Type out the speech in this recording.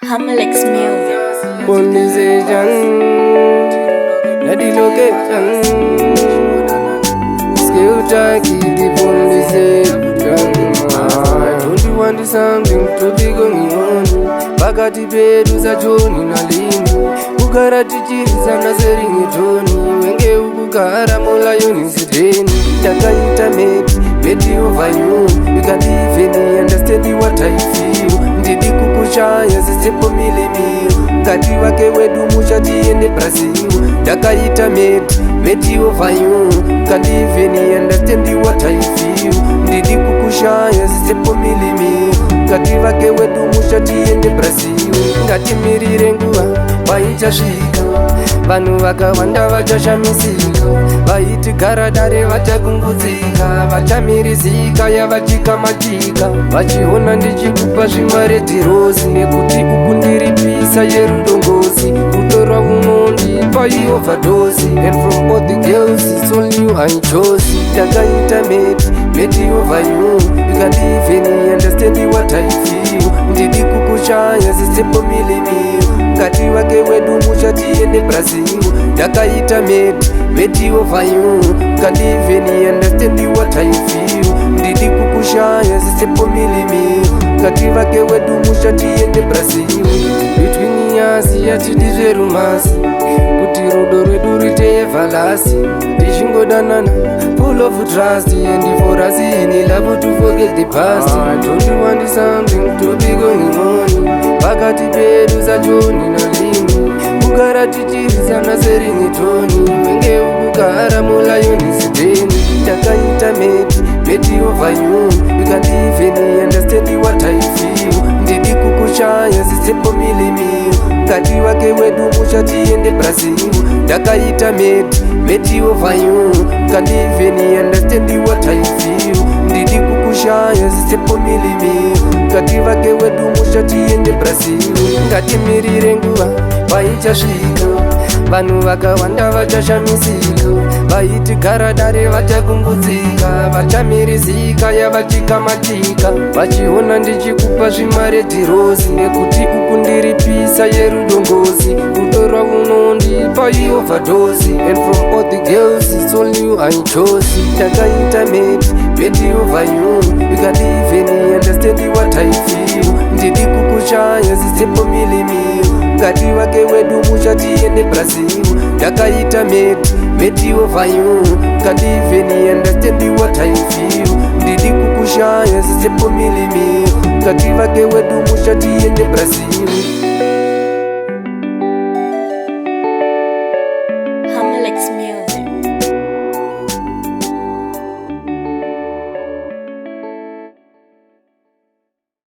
Hamlex Music. Conversation, the location. Skill Jackie, the conversation. Don't you want something to be going on? Bagati bedu za Joni na lini Ugara tichiriza na seringi Joni Wenge ukukara mola yunisiteni Takaita meti over you You can't even understand what I feel Ndidi kukushaya sisepo milimiyo Kati wake wedu mushati ende Brazil Takaita meti over you You can't even understand what I feel Ndidi kukushaya sisepo milimiyo Kati wake wedu mushati ende Brazil Ngati mirire nguwa vaichasvika vanhu vakawanda vachashamisika vaiti garadare vachakungudzika vachamirizika yavachikamatika vachiona ndichikupa zvimaredhirosi nekuti uku ndiripisa yerudongozi kutorwa unondipa iovhadosi and from all the girls it's only you I chose takaita meti over you you can't even understand what I feel ndidi kukushaya sisepo milimiyo Kati wake wedu mushati ende Brazil Takaita meti over you Can't even understand what I feel Ndidi kukushaya sisepo milimiyo Kati wake wedu mushati ende Brazil Between yasi yachidizwe rumasi Kuti rudo rwedu rite everlasi Tishingodanana full of trust And for us in love to forget the past Don't you want something to be going on Bagati bedu za Joni na lini Ugara tichiriza na seringi Joni Wenge ukukara mola yunisiteni Takaita meti over you You can't even understand what I feel Ndidi kukushaya sisepo milimiyo Kati wake wedu mushati ende Brazil Takaita meti over you Can't even understand what I feel Ndidi kukushaya sisepo milimiyo Kati wake wedu mushati ende Brazil Ngati mirire nguwa vaichasvika vanhu vakawanda vachashamisika vaiti garadare vachakungudzika vachamirizika yavachikamatika vachiona ndichikupa zvimaredhirosi nekuti uku ndiripisa yerudongozi kutorwa unondipa iovhadosi and from all the girls it's only you I chose takaita meti over you you can't even understand what I feel ndidi kukushaya sisepo milimiyo Kati wake wedu mushati ende Brazil Takaita meti over you Can't even understand what I feel Ndidi kukushaya sisepo milimiyo Kati wake wedu mushati ende Brazil